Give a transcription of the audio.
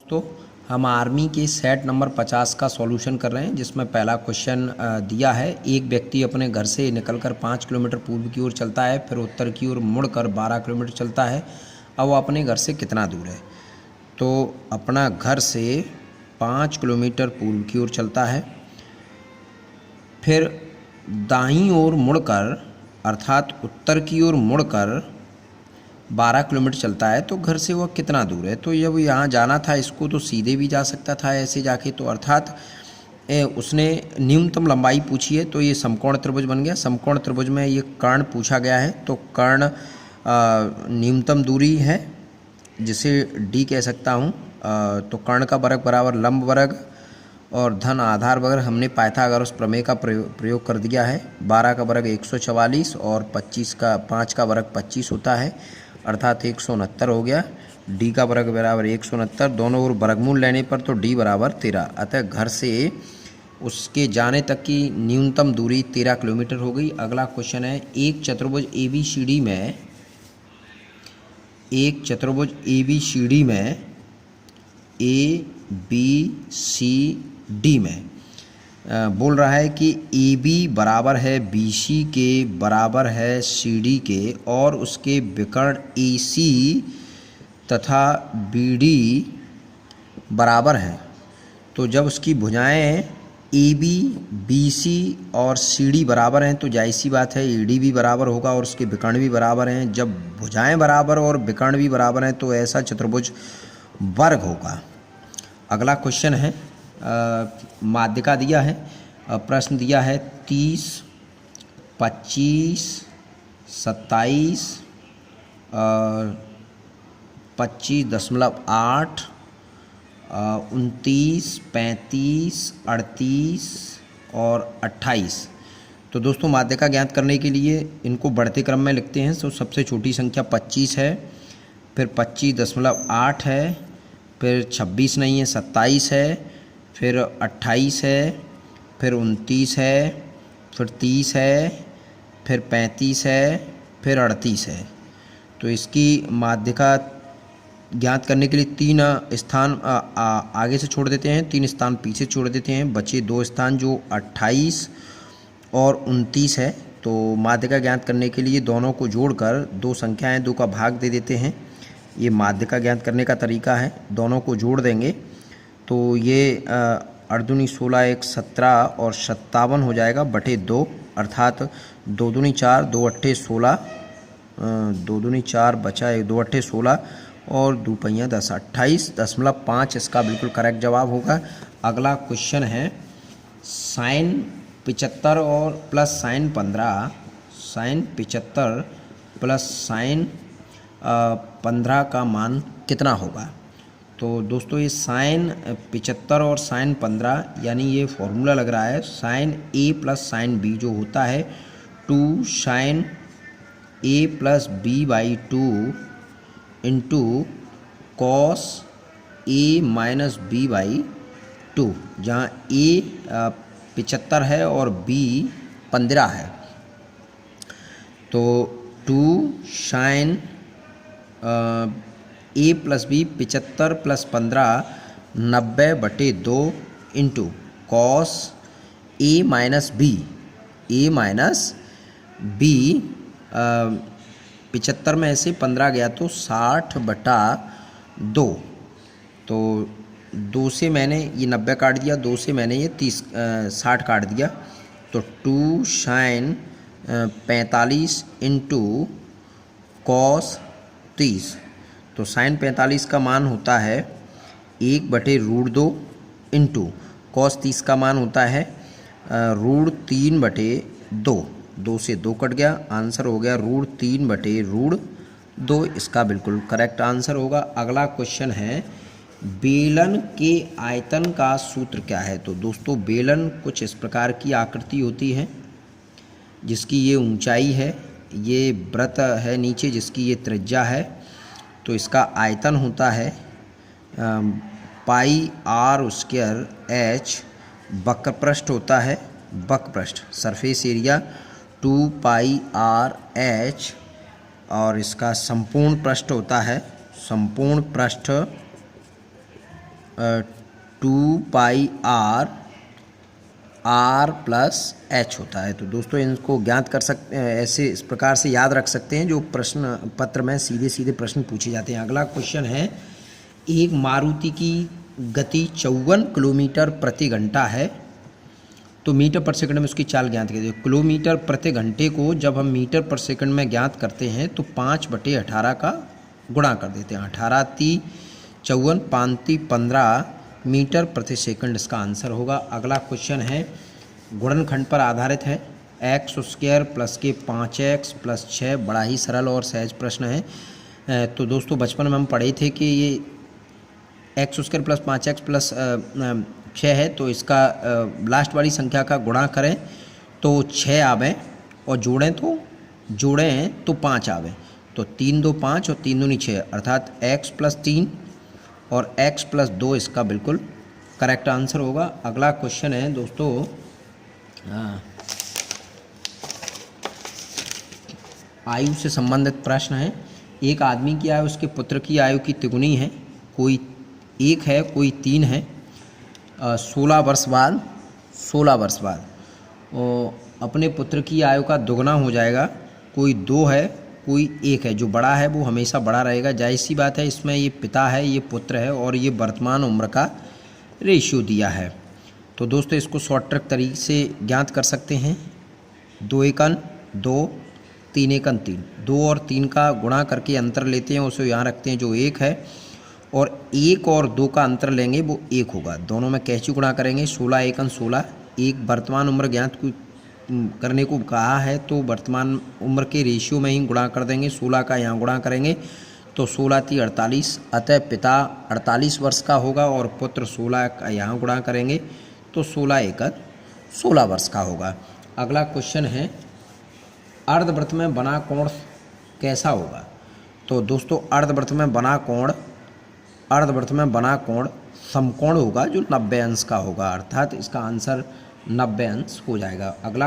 तो हम आर्मी के सेट नंबर 50 का सॉल्यूशन कर रहे हैं, जिसमें पहला क्वेश्चन दिया है। एक व्यक्ति अपने घर से निकलकर 5 किलोमीटर पूर्व की ओर चलता है, फिर उत्तर की ओर मुड़कर 12 किलोमीटर चलता है। अब वो अपने घर से कितना दूर है? तो अपना घर से 5 किलोमीटर पूर्व की ओर चलता है, फिर दाईं ओर मुड़कर अर्थात उत्तर की ओर मुड़कर 12 किलोमीटर चलता है। तो घर से वह कितना दूर है? तो जब यहाँ जाना था इसको तो सीधे भी जा सकता था ऐसे जाके, तो अर्थात उसने न्यूनतम लंबाई पूछी है, तो ये समकोण त्रिभुज बन गया। समकोण त्रिभुज में ये कर्ण पूछा गया है, तो कर्ण न्यूनतम दूरी है जिसे डी कह सकता हूँ। तो कर्ण का वर्ग बराबर लंब वर्ग और धन आधार वर्ग हमने पाइथागोरस प्रमेय का प्रयोग कर दिया है। 12 का वर्ग 144 और 5 का वर्ग 25 होता है, अर्थात 169 हो गया। डी का वर्ग बराबर 169, दोनों ओर वर्गमूल लेने पर तो डी बराबर 13। अतः घर से उसके जाने तक की न्यूनतम दूरी 13 किलोमीटर हो गई। अगला क्वेश्चन है, एक चतुर्भुज ABCD में ABCD में बोल रहा है कि AB बराबर है BC के बराबर है CD के और उसके विकर्ण AC तथा BD बराबर हैं। तो जब उसकी भुजाएं AB, BC और CD बराबर हैं तो जाहिर सी बात है AD भी बराबर होगा और उसके विकर्ण भी बराबर हैं। जब भुजाएं बराबर और विकर्ण भी बराबर हैं तो ऐसा चतुर्भुज वर्ग होगा। अगला क्वेश्चन है, माध्यिका दिया है, प्रश्न दिया है 30, 25, 27, 25.8, 29, 35, 38 और 28। तो दोस्तों माध्यिका ज्ञात करने के लिए इनको बढ़ते क्रम में लिखते हैं। तो सबसे छोटी संख्या 25 है, फिर 25.8 है, फिर 26 नहीं है 27 है, फिर 28 है, फिर 29 है, फिर 30 है, फिर 35 है, फिर 38 है। तो इसकी माध्यिका ज्ञात करने के लिए 3 स्थान आगे से छोड़ देते हैं, 3 स्थान पीछे छोड़ देते हैं, बचे 2 स्थान जो 28 और 29 है। तो माध्यिका ज्ञात करने के लिए दोनों को जोड़कर 2 संख्याएं 2 का भाग दे देते हैं। ये माध्यिका ज्ञात करने का तरीका है। दोनों को जोड़ देंगे तो ये 8 16 1 17 और 57 हो जाएगा बटे 2, अर्थात 2 दूनी 4, 2 अट्ठे 16, 2 दूनी 4 बचा 1, 2 अट्ठे 16 और 2 पहिया 10, 28.5 इसका बिल्कुल करेक्ट जवाब होगा। अगला क्वेश्चन है, साइन 75 और plus sine 15, sine 75 plus sine 15 का मान कितना होगा? तो दोस्तों ये साइन 75 और साइन 15 यानी ये फॉर्मूला लग रहा है sine A plus sine B जो होता है 2 sine A plus B/2 into cos A minus B/2, जहाँ A 75 है और B 15 है। तो 2 sine A plus B 75 plus 15 90/2 into cos A minus B, A minus B 75 में से 15 गया तो 60/2। तो 2 से मैंने ये 90 काट दिया, 2 से मैंने ये 60 काट दिया। तो 2 साइन 45 इंटू कॉस 30। तो साइन 45 का मान होता है 1/√2 इंटू कॉस 30 का मान होता है √3/2। 2 से 2 कट गया, आंसर हो गया √3/√2। इसका बिल्कुल करेक्ट आंसर होगा। अगला क्वेश्चन है, बेलन के आयतन का सूत्र क्या है? तो दोस्तों बेलन कुछ इस प्रकार की आकृति होती है जिसकी ये ऊंचाई है, ये वृत्त है नीचे जिसकी ये त्रिज्या है। तो इसका आयतन होता है πr²h, वक्र पृष्ठ होता है, वक्र पृष्ठ सरफेस एरिया 2πrh, और इसका संपूर्ण पृष्ठ होता है, संपूर्ण पृष्ठ 2πr r प्लस h होता है। तो दोस्तों इनको ज्ञात कर सकते हैं, ऐसे इस प्रकार से याद रख सकते हैं जो प्रश्न पत्र में सीधे सीधे प्रश्न पूछे जाते हैं। अगला क्वेश्चन है, एक मारुति की गति 54 किलोमीटर प्रति घंटा है, तो मीटर पर सेकंड में उसकी चाल ज्ञात कीजिए। किलोमीटर प्रति घंटे को जब हम मीटर पर सेकंड में ज्ञात करते हैं तो 5/18 का गुणा कर देते हैं। 18 × 54 5 × 15 मीटर प्रति सेकंड इसका आंसर होगा। अगला क्वेश्चन है, गुणनखंड पर आधारित है। x² प्लस के 5x प्लस 6 बड़ा ही सरल और सहज प्रश्न है। तो दोस्तों बचपन में हम पढ़े थे कि ये x² प्लस 5x प्लस 6 है, तो इसका लास्ट वाली संख्या का गुणा करें तो 6 आवे और जोड़ें तो 5 आवे। तो 3 2 5 और 3 दूनी 6 अर्थात x प्लस 3 और x प्लस 2 इसका बिल्कुल करेक्ट आंसर होगा। अगला क्वेश्चन है दोस्तों, आयु से संबंधित प्रश्न है। एक आदमी की आयु उसके पुत्र की आयु की तिगुनी है। कोई 1 है, कोई 3 है। 16 वर्ष बाद अपने पुत्र की आयु का दुगना हो जाएगा। कोई 2 है, कोई 1 है। जो बड़ा है वो हमेशा बड़ा रहेगा, जाहिर सी बात है। इसमें ये पिता है, ये पुत्र है और ये वर्तमान उम्र का रेशियो दिया है। तो दोस्तों इसको शॉर्ट ट्रिक तरीके से ज्ञात कर सकते हैं। 2 एकन 2, 3 एकन 3, 2 और 3 का गुणा करके अंतर लेते हैं, उसे यहाँ रखते हैं जो 1 है, और 1 और 2 का अंतर लेंगे वो 1 होगा। दोनों में कैसे गुणा करेंगे? 16 एकन 16, एक वर्तमान उम्र ज्ञात करने को कहा है तो वर्तमान उम्र के रेशियो में ही गुणा कर देंगे। 16 का यहाँ गुणा करेंगे तो 16 × 48, अतः पिता 48 वर्ष का होगा और पुत्र 16 का यहाँ गुणा करेंगे तो 16 एकड़ 16 वर्ष का होगा। अगला क्वेश्चन है, अर्धवृत्त में बना कोण कैसा होगा? तो दोस्तों अर्धवृत्त में बना कोण समकोण होगा जो 90 अंश का होगा, अर्थात इसका आंसर 90 अंश हो जाएगा। अगला